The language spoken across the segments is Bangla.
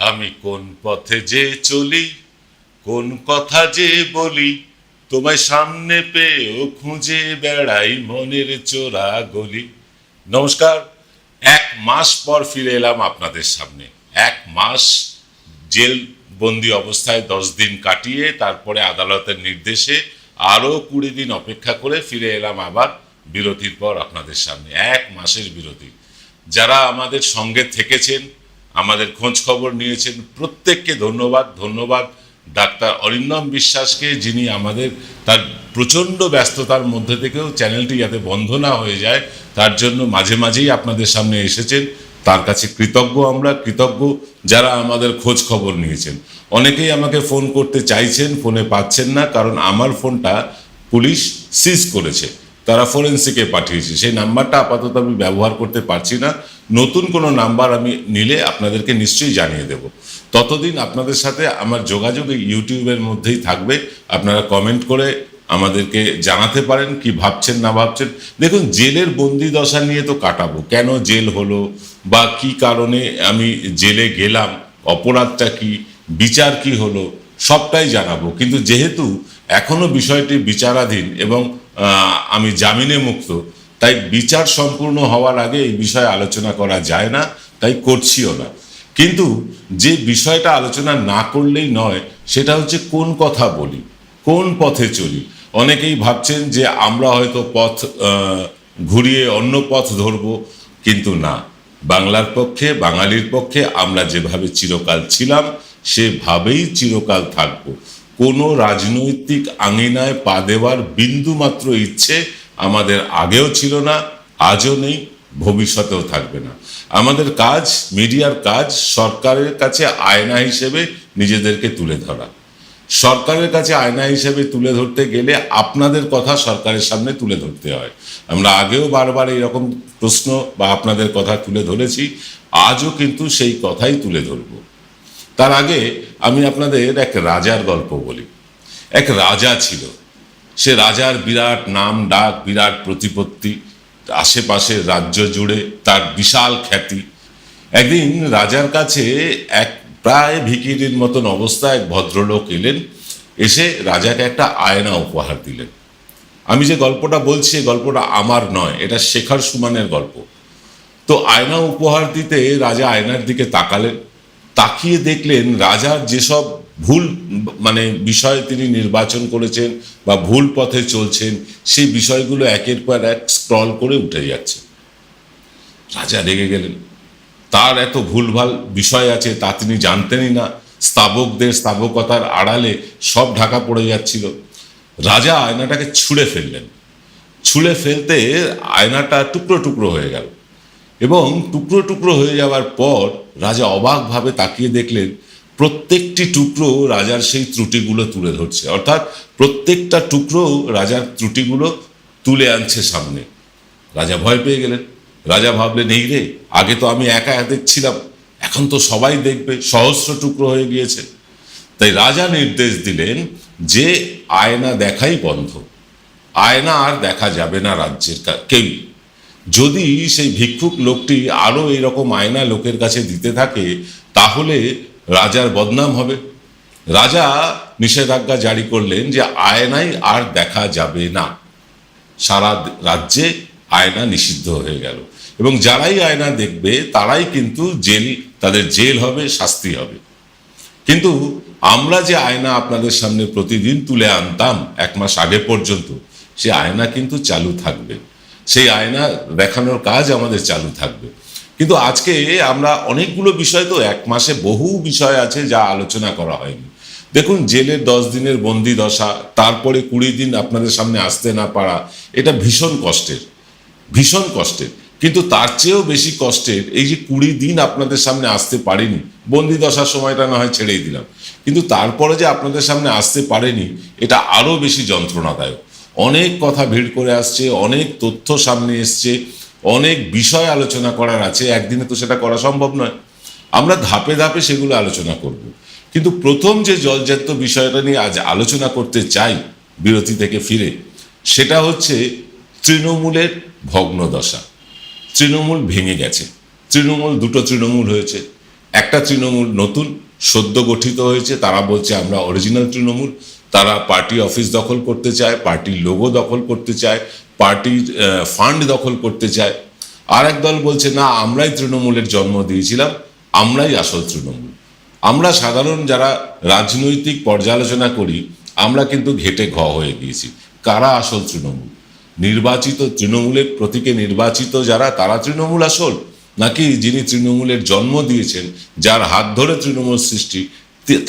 আমি কোন পথে যে চলি, কোন কথা যে বলি, তোমায় সামনে পেয়েও খুঁজে বেড়াই মনের চোরা গলি। নমস্কার। 1 মাস পর ফিরে এলাম আপনাদের সামনে। 1 মাস জেল বন্দি অবস্থায় 10 দিন কাটিয়ে তারপরে আদালতের নির্দেশে আরো 20 দিন অপেক্ষা করে ফিরে এলাম আবার বিরতির পর আপনাদের সামনে। 1 মাসের বিরতি। যারা আমাদের সঙ্গে থেকেছেন, আমাদের খোঁজ খবর নিয়েছেন, প্রত্যেককে ধন্যবাদ। ধন্যবাদ ডাক্তার অরিন্দম বিশ্বাসকে, যিনি আমাদের তার প্রচণ্ড ব্যস্ততার মধ্যে থেকেও চ্যানেলটি যাতে বন্ধ না হয়ে যায় তার জন্য মাঝে মাঝেই আপনাদের সামনে এসেছেন। তার কাছে কৃতজ্ঞ আমরা, কৃতজ্ঞ যারা আমাদের খোঁজ খবর নিয়েছেন। অনেকেই আমাকে ফোন করতে চাইছেন, ফোনে পাচ্ছেন না, কারণ আমার ফোনটা পুলিশ সিজ করেছে, তারা ফরেন্সিকে পাঠিয়েছে। সেই নাম্বারটা আপাতত আমি ব্যবহার করতে পারছি না। নতুন কোনো নাম্বার আমি নিলে আপনাদেরকে নিশ্চয়ই জানিয়ে দেব। ততদিন আপনাদের সাথে আমার যোগাযোগ এই ইউটিউবের মধ্যেই থাকবে। আপনারা কমেন্ট করে আমাদেরকে জানাতে পারেন কি ভাবছেন না ভাবছেন। দেখুন, জেলের বন্দি দশা নিয়ে তো কাটাবো, কেন জেল হলো বা কি কারণে আমি জেলে গেলাম, অপরাধটা কি, বিচার কি হলো, সবটাই জানাবো। কিন্তু যেহেতু এখনো বিষয়টি বিচারাধীন এবং আমি জামিনে মুক্ত, তাই বিচার সম্পূর্ণ হওয়ার আগে এই বিষয়ে আলোচনা করা যায় না, তাই করছিও না। কিন্তু যে বিষয়টা আলোচনা না করলেই নয়, সেটা হচ্ছে কোন কথা বলি, কোন পথে চলি। অনেকেই ভাবছেন যে আমরা হয়তো পথ ঘুরিয়ে অন্য পথ ধরবো, কিন্তু না। বাংলার পক্ষে, বাঙালির পক্ষে আমরা যেভাবে চিরকাল ছিলাম সেভাবেই চিরকাল থাকবো। কোনো রাজনৈতিক আঙিনায় পা দেওয়ার বিন্দুমাত্র ইচ্ছে আমাদের আগেও ছিল না, আজও নেই, ভবিষ্যতেও থাকবে না। আমাদের কাজ, মিডিয়ার কাজ, সরকারের কাছে আয়না হিসেবে নিজেদেরকে তুলে ধরা। সরকারের কাছে আয়না হিসেবে তুলে ধরতে গেলে আপনাদের কথা সরকারের সামনে তুলে ধরতে হয়। আমরা আগেও বারবার এইরকম প্রশ্ন বা আপনাদের কথা তুলে ধরেছি, আজও কিন্তু সেই কথাই তুলে ধরব। তার আগে আমি আপনাদের এক রাজার গল্প বলি। এক রাজা ছিল, সে রাজার বিরাট নাম ডাক, বিরাট প্রতিপত্তি, আশেপাশের রাজ্য জুড়ে তার বিশাল খ্যাতি। একদিন রাজার কাছে এক প্রায় ভিখিরির মতন অবস্থা এক ভদ্রলোক এলেন, এসে রাজাকে একটা আয়না উপহার দিলেন। আমি যে গল্পটা বলছি, এই গল্পটা আমার নয়, এটা শেখর সুমনের গল্প। তো আয়না উপহার দিতে রাজা আয়নার দিকে তাকালেন, তাকিয়ে দেখলেন রাজার যেসব ভুল বিষয় তিনি নির্বাচন করেছেন বা ভুল পথে চলছেন, সেই বিষয়গুলো একের পর এক স্ক্রল করে উঠে যাচ্ছে। রাজা রেগে গেলেন, তার এত ভুলভাল বিষয় আছে তা তিনি জানতেনই না। স্তাবকদের স্তাবকতার আড়ালে সব ঢাকা পড়ে যাচ্ছিল। রাজা আয়নাটাকে ছুঁড়ে ফেললেন। ছুঁড়ে ফেলতে আয়নাটা টুকরো টুকরো হয়ে গেল, এবং টুকরো টুকরো হয়ে যাওয়ার পর রাজা অবাকভাবে তাকিয়ে দেখলেন প্রত্যেকটি টুকরো রাজার সেই ত্রুটিগুলো তুলে ধরছে, অর্থাৎ প্রত্যেকটা টুকরো রাজার ত্রুটিগুলো তুলে আনছে সামনে। রাজা ভয় পেয়ে গেলেন। রাজা ভাবলেন, এই রে, আগে তো আমি একা দেখছিলাম, এখন তো সবাই দেখবে, সহস্র টুকরো হয়ে গিয়েছে। তাই রাজা নির্দেশ দিলেন যে আয়না দেখাই বন্ধ, আয়না আর দেখা যাবে না রাজ্যের কেউ। যদি সেই ভিক্ষুক লোকটি আরো এইরকম আয়না লোকের কাছে দিতে থাকে, তাহলে রাজার বদনাম হবে। রাজা নিষেধাজ্ঞা জারি করলেন যে আয়নাই আর দেখা যাবে না। সারা রাজ্যে আয়না নিষিদ্ধ হয়ে গেল, এবং যারাই আয়না দেখবে তারাই কিন্তু তাদের জেল হবে, শাস্তি হবে। কিন্তু আমরা যে আয়না আপনাদের সামনে প্রতিদিন তুলে আনতাম 1 মাস আগে পর্যন্ত, সে আয়না কিন্তু চালু থাকবে, সেই আয়না দেখানোর কাজ আমাদের চালু থাকবে। কিন্তু আজকে আমরা অনেকগুলো বিষয়, তো 1 মাসে বহু বিষয় আছে যা আলোচনা করা হয়নি। দেখুন, জেলের 10 দিনের বন্দি দশা, তারপরে 20 দিন আপনাদের সামনে আসতে না পারা, এটা ভীষণ কষ্টের, ভীষণ কষ্টের। কিন্তু তার চেয়েও বেশি কষ্টের এই যে 20 দিন আপনাদের সামনে আসতে পারিনি। বন্দি দশার সময়টা না হয় ছেড়েই দিলাম, কিন্তু তারপরে যে আপনাদের সামনে আসতে পারেনি, এটা আরো বেশি যন্ত্রণাদায়ক। অনেক কথা ভিড় করে আসছে, অনেক তথ্য সামনে এসছে, অনেক বিষয় আলোচনা করার আছে। একদিনে তো সেটা করা সম্ভব নয়। আমরা ধাপে ধাপে সেগুলো আলোচনা করব। কিন্তু প্রথম যে জলজান্ত বিষয়টা নিয়ে আজ আলোচনা করতে চাই বিরতি থেকে ফিরে, সেটা হচ্ছে তৃণমূলের ভগ্নদশা। তৃণমূল ভেঙে গেছে। তৃণমূল, দুটো তৃণমূল হয়েছে। একটা তৃণমূল নতুন সদ্য গঠিত হয়েছে, তারা বলছে আমরা অরিজিনাল তৃণমূল, তারা পার্টি অফিস দখল করতে চায়, পার্টির লোগো দখল করতে চায়, পার্টির ফান্ড দখল করতে চায়। আর এক দল বলছে না, আমরাই তৃণমূলের জন্ম দিয়েছিলাম, আমরাই আসল তৃণমূল। আমরা সাধারণ যারা রাজনৈতিক পর্যালোচনা করি, আমরা কিন্তু ঘেটে ঘ হয়ে গিয়েছি। কারা আসল তৃণমূল? নির্বাচিত তৃণমূলের প্রতীকে নির্বাচিত যারা, তারা তৃণমূল আসল, নাকি যিনি তৃণমূলের জন্ম দিয়েছেন, যার হাত ধরে তৃণমূল সৃষ্টি,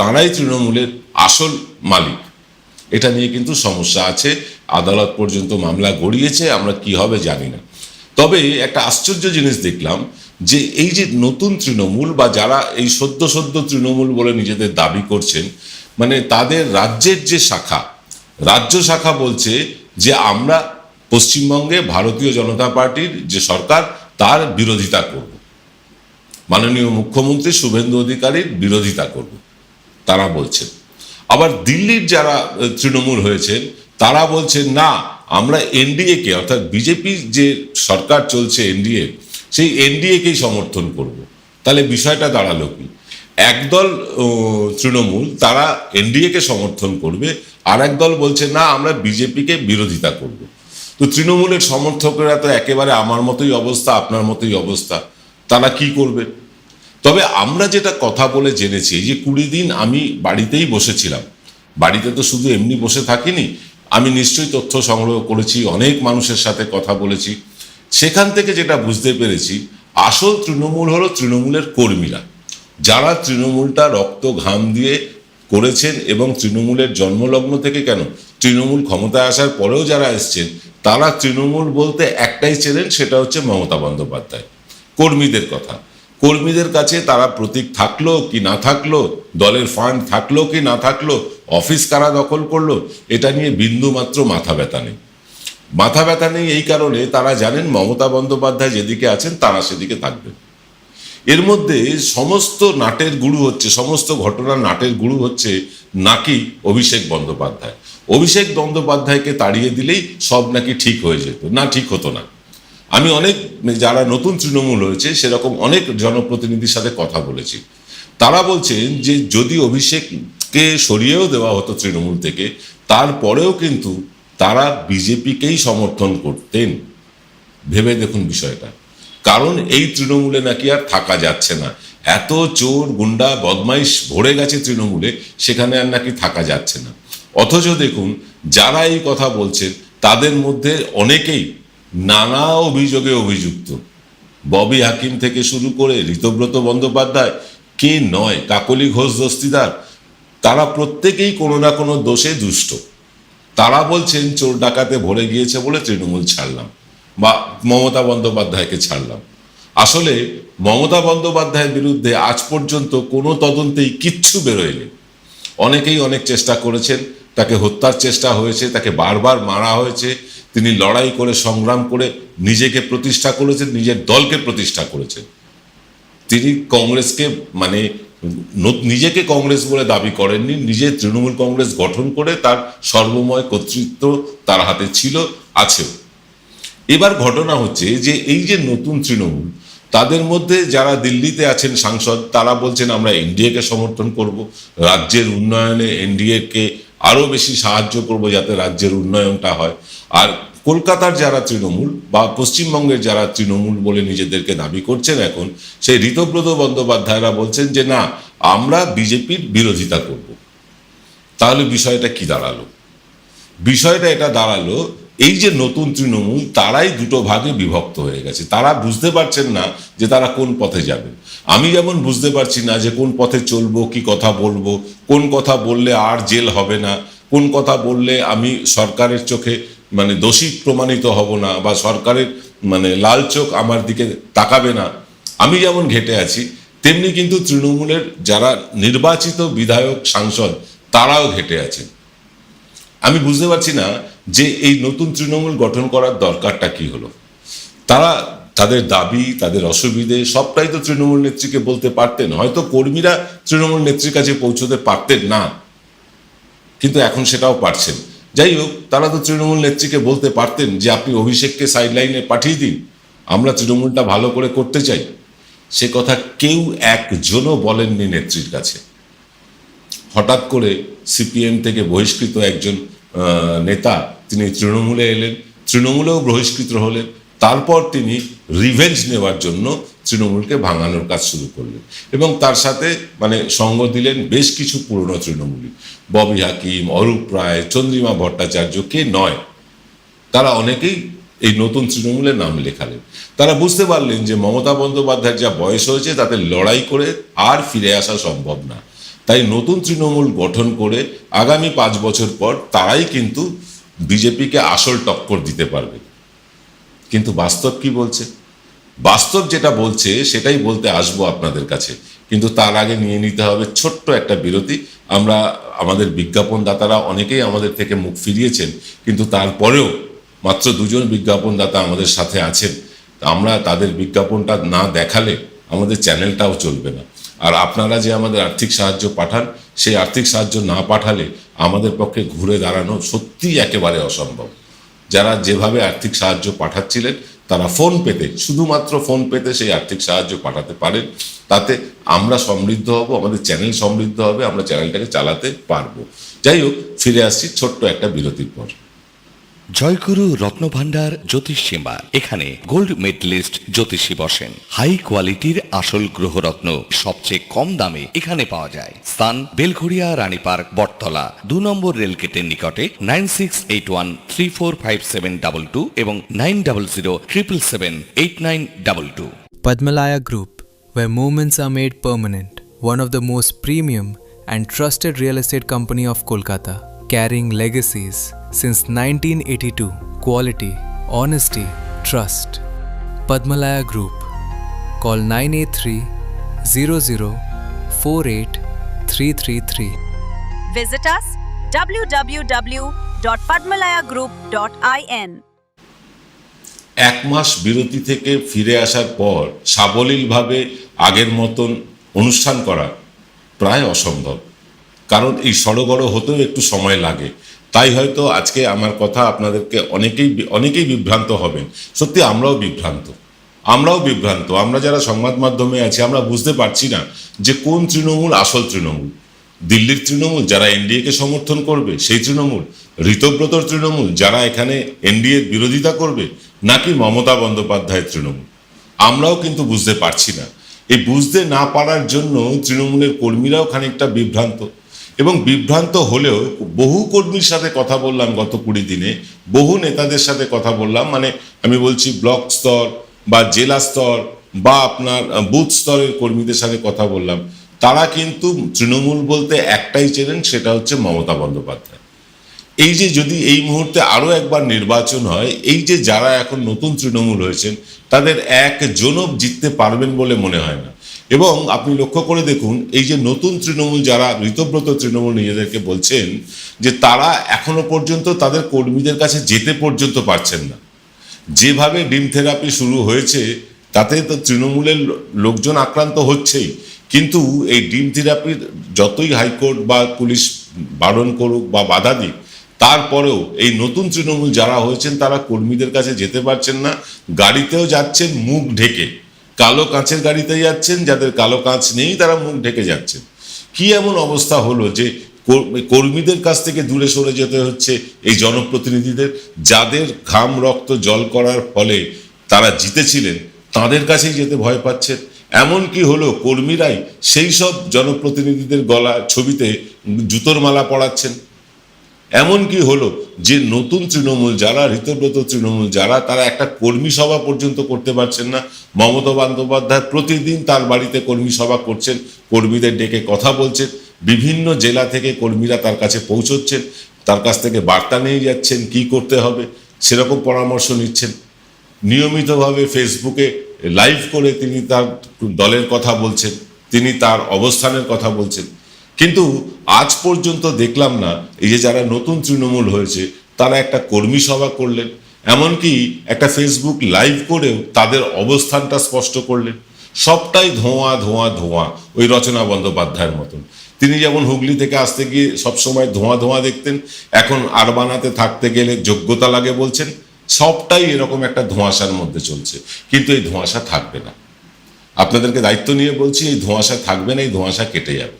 তারাই তৃণমূলের আসল মালিক? এটা নিয়ে কিন্তু সমস্যা আছে। আদালত পর্যন্ত মামলা গড়িয়েছে, আমরা কি হবে জানি না। তবে একটা আশ্চর্য জিনিস দেখলাম, যে এই যে নতুন তৃণমূল বা যারা এই সদ্য সদ্য তৃণমূল বলে নিজেদের দাবি করছেন, মানে তাদের রাজ্যের যে শাখা, রাজ্য শাখা বলছে যে আমরা পশ্চিমবঙ্গে ভারতীয় জনতা পার্টির যে সরকার, তার বিরোধিতা করব, মাননীয় মুখ্যমন্ত্রী শুভেন্দু অধিকারীর বিরোধিতা করব, তারা বলছেন। আবার দিল্লির যারা তৃণমূল হয়েছেন, তারা বলছেন না, আমরা এনডিএকে, অর্থাৎ বিজেপির যে সরকার চলছে এনডিএ, সেই এনডিএকেই সমর্থন করব। তাহলে বিষয়টা দাঁড়ালো কি? একদল তৃণমূল তারা এনডিএকে সমর্থন করবে, আর একদল বলছে না, আমরা বিজেপিকে বিরোধিতা করব। তো তৃণমূলের সমর্থকেরা তো একেবারে আমার মতোই অবস্থা, আপনার মতোই অবস্থা, তারা কি করবে? তবে আমরা যেটা কথা বলে জেনেছি, যে 20 দিন আমি বাড়িতেই বসেছিলাম, বাড়িতে তো শুধু এমনি বসে থাকিনি, আমি নিশ্চয়ই তথ্য সংগ্রহ করেছি, অনেক মানুষের সাথে কথা বলেছি। সেখান থেকে যেটা বুঝতে পেরেছি, আসল তৃণমূল হলো তৃণমূলের কর্মীরা, যারা তৃণমূলটা রক্ত ঘাম দিয়ে করেছেন, এবং তৃণমূলের জন্মলগ্ন থেকে, কেন তৃণমূল ক্ষমতায় আসার পরেও যারা এসছেন, তারা তৃণমূল বলতে একটাই চেনেন, সেটা হচ্ছে মমতা বন্দ্যোপাধ্যায়। কর্মীদের কথা, কর্মীদের কাছে তারা প্রতীক থাকলো কি না থাকলো, দলের ফান্ড থাকলো কি না থাকলো, অফিস কারা দখল করলো, এটা নিয়ে বিন্দু মাত্র মাথা ব্যথা নেই। মাথা ব্যথা নেই এই কারণে, তারা জানেন মমতা বন্দ্যোপাধ্যায় যেদিকে আছেন, তারা সেদিকে থাকবেন। এর মধ্যে সমস্ত নাটের গুরু হচ্ছে, সমস্ত ঘটনার নাটের গুরু হচ্ছে নাকি অভিষেক বন্দ্যোপাধ্যায়। অভিষেক বন্দ্যোপাধ্যায়কে তাড়িয়ে দিলেই সব নাকি ঠিক হয়ে যেত। না, ঠিক হতো না। আমি অনেক, যারা নতুন তৃণমূল হয়েছে সেরকম অনেক জনপ্রতিনিধির সাথে কথা বলেছি, তারা বলছেন যে যদি অভিষেককে সরিয়েও দেওয়া হতো তৃণমূল থেকে, তারপরেও কিন্তু তারা বিজেপিকেই সমর্থন করতেন। ভেবে দেখুন বিষয়টা। কারণ এই তৃণমূলে নাকি আর থাকা যাচ্ছে না, এত চোর গুন্ডা বদমাইশ ভরে গেছে তৃণমূলে, সেখানে আর নাকি থাকা যাচ্ছে না। অথচ দেখুন, যারা এই কথা বলছেন তাদের মধ্যে অনেকেই নানা অভিযোগে অভিযুক্ত। ববি হাকিম থেকে শুরু করে ঋতব্রত বন্দ্যোপাধ্যায়, কে নয়, কাকলি ঘোষ দস্তিদার, তারা প্রত্যেকেই কোনো না কোনো দোষে দুষ্ট। তারা বলছেন চোর ডাকাতে ভরে গিয়েছে বলে তৃণমূল ছাড়লাম, বা মমতা বন্দ্যোপাধ্যায়কে ছাড়লাম। আসলে মমতা বন্দ্যোপাধ্যায়ের বিরুদ্ধে আজ পর্যন্ত কোনো তদন্তেই কিচ্ছু বেরোয়নি। অনেকেই অনেক চেষ্টা করেছেন, তাকে হত্যার চেষ্টা হয়েছে, তাকে বারবার মারা হয়েছে, তিনি লড়াই করে সংগ্রাম করে নিজেকে প্রতিষ্ঠা করেছেন, নিজের দলকে প্রতিষ্ঠা করেছেন। তিনি কংগ্রেসকে, মানে নিজেকে কংগ্রেস বলে দাবি করেননি, নিজে তৃণমূল কংগ্রেস গঠন করে তার সর্বময় কর্তৃত্ব তার হাতে ছিল, আছেও। এবার ঘটনা হচ্ছে যে এই যে নতুন তৃণমূল, তাদের মধ্যে যারা দিল্লিতে আছেন সাংসদ, তারা বলছেন আমরা এনডিএকে সমর্থন করব, রাজ্যের উন্নয়নে এনডিএকে আরও বেশি সাহায্য করব যাতে রাজ্যের উন্নয়নটা হয়। আর কলকাতার যারা তৃণমূল বা পশ্চিমবঙ্গের যারা তৃণমূল বলে নিজেদেরকে দাবি করছেন এখন, সেই ঋতব্রত বন্দ্যোপাধ্যায়রা বলছেন যে না, আমরা বিজেপির বিরোধিতা করব। তাহলে বিষয়টা কি দাঁড়ালো? বিষয়টা এটা দাঁড়ালো, এই যে নতুন তৃণমূল, তারাই দুটো ভাগে বিভক্ত হয়ে গেছে। তারা বুঝতে পারছেন না যে তারা কোন পথে যাবে। আমি যেমন বুঝতে পারছি না যে কোন পথে চলবো, কি কথা বলবো, কোন কথা বললে আর জেল হবে না, কোন কথা বললে আমি সরকারের চোখে মানে দোষী প্রমাণিত হব না, বা সরকারের মানে লাল চোখ আমার দিকে তাকাবে না। আমি যেমন ঘেটে আছি, তেমনি কিন্তু তৃণমূলের যারা নির্বাচিত বিধায়ক সাংসদ, তারাও ঘেটে আছেন। আমি বুঝতে পারছি না যে এই নতুন তৃণমূল গঠন করার দরকারটা কি হলো। তারা তাদের দাবি, তাদের অসুবিধে সবটাই তো তৃণমূল নেত্রীকে বলতে পারতেন। হয়তো কর্মীরা তৃণমূল নেত্রীর কাছে পৌঁছতে পারতেন না, কিন্তু এখন সেটাও পারছেন। যাই হোক, তারা তো তৃণমূল নেত্রীকে বলতে পারতেন যে আপনি অভিষেককে সাইডলাইনে পাঠিয়ে দিন, আমরা তৃণমূলটা ভালো করে করতে চাই। সে কথা কেউ একজনও বলেননি নেত্রীর কাছে। হঠাৎ করে সিপিএম থেকে বহিষ্কৃত একজন নেতা তিনি তৃণমূলে এলেন, তৃণমূলেও বহিষ্কৃত হলেন, তারপর তিনি রিভেঞ্জ নেওয়ার জন্য তৃণমূলকে ভাঙানোর কাজ শুরু করলেন এবং তার সাথে মানে সঙ্গ দিলেন বেশ কিছু পুরনো তৃণমূলী, ববি হাকিম, অরূপ রায়, চন্দ্রিমা ভট্টাচার্য, কে নয়, তারা অনেকেই এই নতুন তৃণমূলের নাম লেখালেন। তারা বুঝতে পারলেন যে মমতা বন্দ্যোপাধ্যায়ের যা বয়স হয়েছে তাতে লড়াই করে আর ফিরে আসা সম্ভব না, তাই নতুন তৃণমূল গঠন করে আগামী 5 বছর পর তারাই কিন্তু বিজেপিকে আসল টক্কর দিতে পারবে। কিন্তু বাস্তব কি বলছে? বাস্তব যেটা বলছে সেটাই বলতে আসবো আপনাদের কাছে, কিন্তু তার আগে নিয়ে নিতে হবে ছোট্ট একটা বিরতি। আমরা আমাদের বিজ্ঞাপনদাতারা অনেকেই আমাদের থেকে মুখ ফিরিয়েছেন, কিন্তু তারপরেও মাত্র 2 জন বিজ্ঞাপনদাতা আমাদের সাথে আছেন। আমরা তাদের বিজ্ঞাপনটা না দেখালে আমাদের চ্যানেলটাও চলবে না। আর আপনারা যে আমাদের আর্থিক সাহায্য পাঠান, সেই আর্থিক সাহায্য না পাঠালে আমাদের পক্ষে ঘুরে দাঁড়ানো সত্যিই একেবারে অসম্ভব। যারা যেভাবে আর্থিক সাহায্য পাঠাচ্ছিলেন তারা ফোন পেতে, শুধুমাত্র ফোন পেতে সেই আর্থিক সাহায্য পাঠাতে পারেন, তাতে আমরা সমৃদ্ধ হব, আমাদের চ্যানেল সমৃদ্ধ হবে, আমরা চ্যানেলটাকে চালাতে পারবো। যাই হোক, ফিরে আসছি ছোট্ট একটা বিরতির পর। জয়গুরু রত্নভান্ডার জ্যোতিষ চেম্বার, এখানে গোল্ড মেডেলিস্ট জ্যোতিষী বসেন। হাই কোয়ালিটির আসল গ্রহরত্ন সবচেয়ে কম দামে এখানে পাওয়া যায়। স্থান বেলঘড়িয়া, রানী পার্ক, বটতলা, 2 নম্বর রেলগেটের নিকটে। 9681345722 এবং 9007778922। Padmalaya Group, where moments are made permanent, one of the most premium and trusted real estate company of Kolkata, carrying legacies since 1982. Quality, honesty, trust. Padmalaya Group. Call 983-00-48333. Visit us www.padmalayagroup.in. 1 মাস বিরতি থেকে ফিরে আসার পর সাবলীলভাবে আগের মতন অনুষ্ঠান করা প্রায় অসম্ভব, কারণ এই সড়গড় হতেও একটু সময় লাগে। তাই হয়তো আজকে আমার কথা আপনাদেরকে অনেকেই বিভ্রান্ত হবেন। সত্যি আমরাও বিভ্রান্ত। আমরা যারা সংবাদ মাধ্যমে আছি আমরা বুঝতে পারছি না যে কোন তৃণমূল আসল তৃণমূল। দিল্লির তৃণমূল যারা এনডিএকে সমর্থন করবে সেই তৃণমূল, ঋতব্রতর তৃণমূল যারা এখানে এনডিএর বিরোধিতা করবে, নাকি মমতা বন্দ্যোপাধ্যায়ের তৃণমূল, আমরাও কিন্তু বুঝতে পারছি না। এই বুঝতে না পারার জন্য তৃণমূলের কর্মীরাও খানিকটা বিভ্রান্ত, এবং বিভ্রান্ত হলেও বহু কর্মীর সাথে কথা বললাম গত 20 দিনে, বহু নেতাদের সাথে কথা বললাম, মানে আমি বলছি ব্লক স্তর বা জেলা স্তর বা আপনার বুথ স্তরের কর্মীদের সাথে কথা বললাম, তারা কিন্তু তৃণমূল বলতে একটাই চেনেন, সেটা হচ্ছে মমতা বন্দ্যোপাধ্যায়। এই যে যদি এই মুহূর্তে আরও একবার নির্বাচন হয়, এই যে যারা এখন নতুন তৃণমূল হয়েছেন তাদের একজনও জিততে পারবেন বলে মনে হয় না। এবং আপনি লক্ষ্য করে দেখুন, এই যে নতুন তৃণমূল যারা ঋতব্রত তৃণমূল নিজেদেরকে বলছেন যে তারা এখনো পর্যন্ত তাদের কর্মীদের কাছে যেতে পর্যন্ত পারছেন না। যেভাবে ডিম থেরাপি শুরু হয়েছে তাতে তো তৃণমূলের লোকজন আক্রান্ত হচ্ছেই, কিন্তু এই ডিম থেরাপির যতই হাইকোর্ট বা পুলিশ বারণ করুক বা বাধা দিক, তারপরেও এই নতুন তৃণমূল যারা হয়েছেন তারা কর্মীদের কাছে যেতে পারছেন না। গাড়িতেও যাচ্ছেন মুখ ঢেকে, কালো কাঁচের গাড়িতে যাচ্ছেন, যাদের কালো কাঁচ নেই তারা মুখ ঢেকে যাচ্ছেন। কি এমন অবস্থা হলো যে কর্মীদের কাছ থেকে দূরে সরে যেতে হচ্ছে এই জনপ্রতিনিধিদের, যাদের ঘাম রক্ত জল করার ফলে তারা জিতেছিলেন, তাদের কাছেই যেতে ভয় পাচ্ছেন। এমন কি হলো, কর্মীরাই সেই সব জনপ্রতিনিধিদের গলা ছবিতে জুতোর মালা পরাচ্ছেন। এমন কি হলো যে নতুন তৃণমূল যারা, ঋতব্রত তৃণমূল যারা, তারা একটা কর্মী সভা পর্যন্ত করতে পারছেন না। মমতা বন্দ্যোপাধ্যায় প্রতিদিন তার বাড়িতে কর্মী সভা করছেন, কর্মীদের ডেকে কথা বলছেন, বিভিন্ন জেলা থেকে কর্মীরা তার কাছে পৌঁছচ্ছেন, তার কাছ থেকে বার্তা নিয়ে যাচ্ছেন কি করতে হবে সেরকম পরামর্শ নিচ্ছেন। নিয়মিতভাবে ফেসবুকে লাইভ করে তিনি তার দলের কথা বলছেন, তিনি তার অবস্থানের কথা বলছেন, কিন্তু আজ পর্যন্ত দেখলাম না এই যে যারা নতুন তৃণমূল হয়েছে তারা একটা কর্মী সভা করলেন, এমনকি একটা ফেসবুক লাইভ করেও তাদের অবস্থানটা স্পষ্ট করলেন। সবটাই ধোঁয়া ধোঁয়া ধোঁয়া, ওই রচনা বন্দ্যোপাধ্যায়ের মতন। তিনি যেমন হুগলি থেকে আসতে গিয়ে সবসময় ধোঁয়া ধোঁয়া দেখতেন, এখন আরবানাতে থাকতে গেলে যোগ্যতা লাগে বলছেন। সবটাই এরকম একটা ধোঁয়াশার মধ্যে চলছে, কিন্তু এই ধোঁয়াশা থাকবে না। আপনাদেরকে দায়িত্ব নিয়ে বলছি, এই ধোঁয়াশা থাকবে না, এই ধোঁয়াশা কেটে যাবে।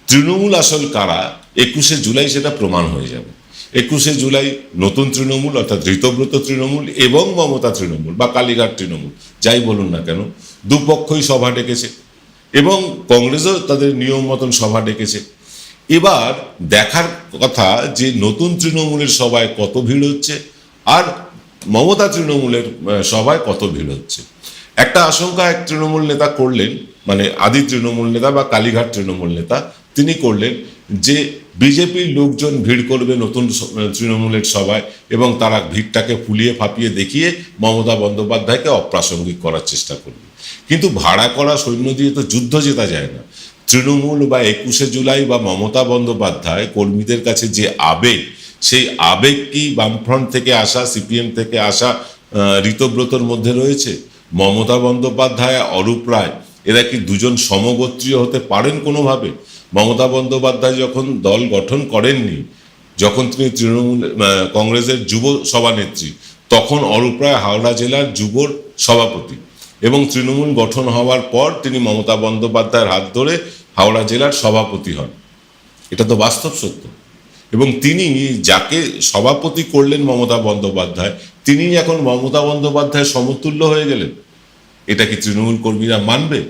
তৃণমূল আসল কারা 21শে জুলাই সেটা প্রমাণ হয়ে যাবে। 21শে জুলাই নতুন তৃণমূল অর্থাৎ ঋতব্রত তৃণমূল এবং মমতা তৃণমূল বা কালীঘাট তৃণমূল যাই বলুন না কেন, দুপক্ষই সভা ডেকেছে এবং কংগ্রেসও তাদের নিয়ম মতন সভা ডেকেছে। এবার দেখার কথা যে নতুন তৃণমূলের সভায় কত ভিড় হচ্ছে আর মমতা তৃণমূলের সভায় কত ভিড় হচ্ছে। একটা আশঙ্কা এক তৃণমূল নেতা করলেন, মানে আদি তৃণমূল নেতা বা কালীঘাট তৃণমূল নেতা, তিনি করলেন যে বিজেপির লোকজন ভিড় করবে নতুন তৃণমূলের সভায় এবং তারা ভিড়টাকে ফুলিয়ে ফাঁপিয়ে দেখিয়ে মমতা বন্দ্যোপাধ্যায়কে অপ্রাসঙ্গিক করার চেষ্টা করবে। কিন্তু ভাড়া করা সৈন্য দিয়ে তো যুদ্ধ জেতা যায় না। তৃণমূল বা 21শে জুলাই বা মমতা বন্দ্যোপাধ্যায় কর্মীদের কাছে যে আবেগ, সেই আবেগ কি বামফ্রন্ট থেকে আসা, সিপিএম থেকে আসা ঋতব্রতর মধ্যে রয়েছে? মমতা বন্দ্যোপাধ্যায়, অরূপ রায়, এরা কি দুজন সমগোত্রীয় হতে পারেন কোনোভাবে? মমতা বন্দ্যোপাধ্যায় যখন দল গঠন করেননি, যখন তিনি তৃণমূল কংগ্রেসের যুব সভানেত্রী, তখন অরূপ রায় হাওড়া জেলার যুবর সভাপতি এবং তৃণমূল গঠন হওয়ার পর তিনি মমতা বন্দ্যোপাধ্যায়ের হাত ধরে হাওড়া জেলার সভাপতি হন। এটা তো বাস্তব সত্য। এবং তিনি যাকে সভাপতি করলেন মমতা বন্দ্যোপাধ্যায়, তিনি এখন মমতা বন্দ্যোপাধ্যায়ের সমতুল্য হয়ে গেলেন। এটা কি তৃণমূল কর্মীরা মানবে?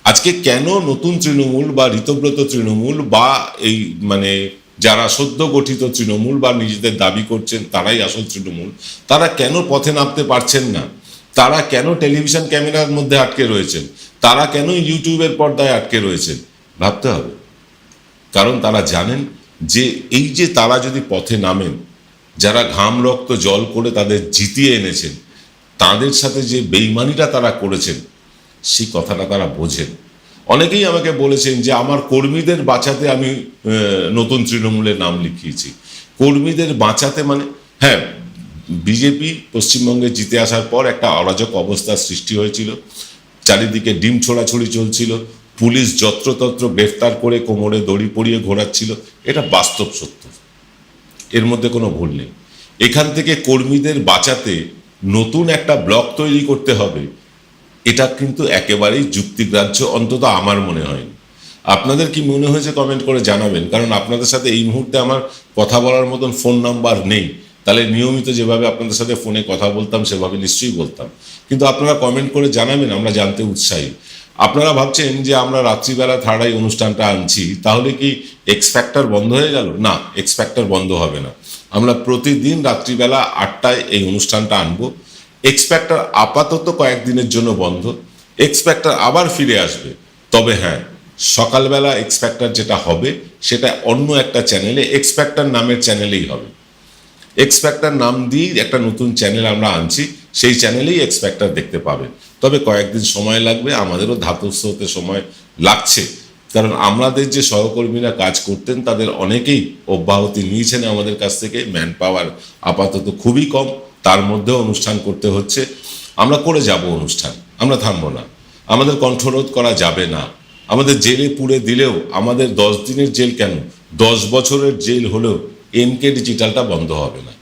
আজকে কেন নতুন তৃণমূল বা ঋতব্রত তৃণমূল বা এই মানে যারা সদ্য গঠিত তৃণমূল বা নিজেদের দাবি করছেন তারাই আসল তৃণমূল, তারা কেন পথে নামতে পারছেন না? তারা কেন টেলিভিশন ক্যামেরার মধ্যে আটকে রয়েছেন? তারা কেন ইউটিউবের পর্দায় আটকে রয়েছেন? ভাবতে হবে। কারণ তারা জানেন যে এই যে তারা যদি পথে নামেন, যারা ঘাম রক্ত জল করে তাদের জিতিয়ে এনেছেন, তাদের সাথে যে বেইমানিটা তারা করেছেন সেই কথাটা তারা বোঝেন। অনেকেই আমাকে বলেছেন যে আমার কর্মীদের বাঁচাতে আমি নতুন তৃণমূলের নাম লিখিয়েছি। কর্মীদের বাঁচাতে মানে, হ্যাঁ, বিজেপি পশ্চিমবঙ্গে জিতে আসার পর একটা অরাজক অবস্থার সৃষ্টি হয়েছিল, চারিদিকে ডিম ছোড়াছড়ি চলছিল, পুলিশ যত্রতত্র গ্রেফতার করে কোমরে দড়ি পরিয়ে ঘোরাচ্ছিল, এটা বাস্তব সত্য, এর মধ্যে কোনো ভুল নেই। এখান থেকে কর্মীদের বাঁচাতে নতুন একটা ব্লক তৈরি করতে হবে, এটা কিন্তু একেবারেই যুক্তিগ্রাহ্য, অন্তত আমার মনে হয়। আপনাদের কি মনে হয়েছে কমেন্ট করে জানাবেন, কারণ আপনাদের সাথে এই মুহূর্তে আমার কথা বলার মতন ফোন নাম্বার নেই। তাহলে নিয়মিত যেভাবে আপনাদের সাথে ফোনে কথা বলতাম সেভাবে নিশ্চয়ই বলতাম, কিন্তু আপনারা কমেন্ট করে জানাবেন, আমরা জানতে উৎসাহী। আপনারা ভাবছেন যে আমরা রাত্রিবেলা থার্ড আই অনুষ্ঠানটা আনছি, তাহলে কি এক্স ফ্যাক্টর বন্ধ হয়ে গেল? না, এক্স ফ্যাক্টর বন্ধ হবে না। আমরা প্রতিদিন রাত্রিবেলা 8টায় এই অনুষ্ঠানটা আনবো। এক্স ফ্যাক্টর আপাতত কয়েকদিনের জন্য বন্ধ, এক্স ফ্যাক্টর আবার ফিরে আসবে। তবে হ্যাঁ, সকালবেলা এক্স ফ্যাক্টর যেটা হবে সেটা অন্য একটা চ্যানেলে, এক্স ফ্যাক্টর নামের চ্যানেলেই হবে। এক্স ফ্যাক্টর নাম দিয়ে একটা নতুন চ্যানেল আমরা আনছি, সেই চ্যানেলেই এক্স ফ্যাক্টর দেখতে পাবেন। তবে কয়েকদিন সময় লাগবে, আমাদেরও ধাতস্থ হতে সময় লাগছে, কারণ আমাদের যে সহকর্মীরা কাজ করতেন তাদের অনেকেই অব্যাহতি নিয়েছেন আমাদের কাছ থেকে। ম্যান পাওয়ার আপাতত খুবই কম, তার মধ্যেও অনুষ্ঠান করতে হচ্ছে। আমরা করে যাব অনুষ্ঠান, আমরা থামবো না, আমাদের কণ্ঠরোধ করা যাবে না। আমাদের জেলে পুরে দিলেও, আমাদের 10 দিনের জেল কেন, 10 বছরের জেল হলেও এনকে ডিজিটালটা বন্ধ হবে না।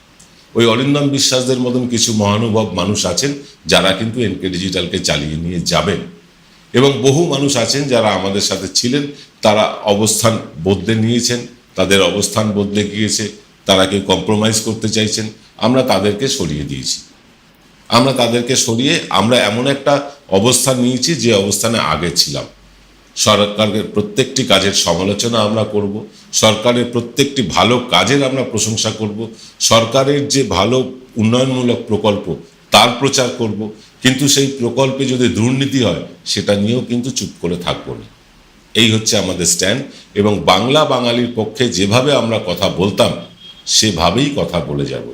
ওই অরিন্দম বিশ্বাসদের মতন কিছু মহানুভব মানুষ আছেন যারা কিন্তু এনকে ডিজিটালকে চালিয়ে নিয়ে যাবেন, এবং বহু মানুষ আছেন যারা আমাদের সাথে ছিলেন, তারা অবস্থান বদলে নিয়েছেন, তাদের অবস্থান বদলে গিয়েছে, তারা কেউ কম্প্রোমাইজ করতে চাইছেন, আমরা তাদেরকে সরিয়ে দিয়েছি। আমরা তাদেরকে সরিয়ে আমরা এমন একটা অবস্থান নিয়েছি যে অবস্থানে আগে ছিলাম। সরকারের প্রত্যেকটি কাজের সমালোচনা আমরা করব, সরকারের প্রত্যেকটি ভালো কাজের আমরা প্রশংসা করব, সরকারের যে ভালো উন্নয়নমূলক প্রকল্প তার প্রচার করব, কিন্তু সেই প্রকল্পে যদি দুর্নীতি হয় সেটা নিয়েও কিন্তু চুপ করে থাকবো না। এই হচ্ছে আমাদের স্ট্যান্ড, এবং বাংলা বাঙালির পক্ষে যেভাবে আমরা কথা বলতাম সেভাবেই কথা বলে যাব।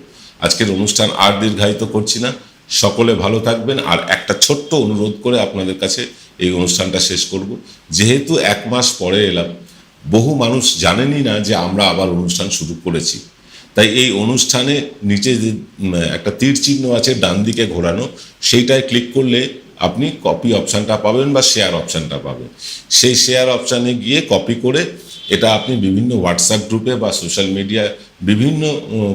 আজকের অনুষ্ঠান আর দীর্ঘায়িত করছি না, সকলে ভালো থাকবেন। আর একটা ছোট্ট অনুরোধ করে আপনাদের কাছে এই অনুষ্ঠানটা শেষ করব। যেহেতু 1 মাস পরে এলাম, বহু মানুষ জানেনই না যে আমরা আবার অনুষ্ঠান শুরু করেছি, তাই এই অনুষ্ঠানে নিচে যে একটা তীর চিহ্ন আছে ডান দিকে ঘোরানো, সেইটায় ক্লিক করলে আপনি কপি অপশানটা পাবেন বা শেয়ার অপশানটা পাবেন। সেই শেয়ার অপশানে গিয়ে কপি করে এটা আপনি বিভিন্ন হোয়াটসঅ্যাপ গ্রুপে বা সোশ্যাল মিডিয়া বিভিন্ন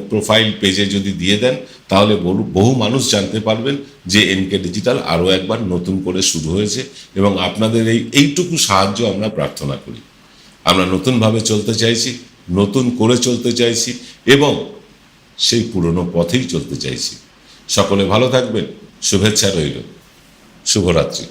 প্রোফাইল পেজে যদি দিয়ে দেন, তাহলে বহু মানুষ জানতে পারবেন যে এনকে ডিজিটাল আরও একবার নতুন করে শুরু হয়েছে, এবং আপনাদের এইটুকু সাহায্য আমরা প্রার্থনা করি। আমরা নতুনভাবে চলতে চাইছি, নতুন করে চলতে চাইছি, এবং সেই পুরনো পথেই চলতে চাইছি। সকলে ভালো থাকবেন, শুভেচ্ছা রইল, শুভরাত্রি।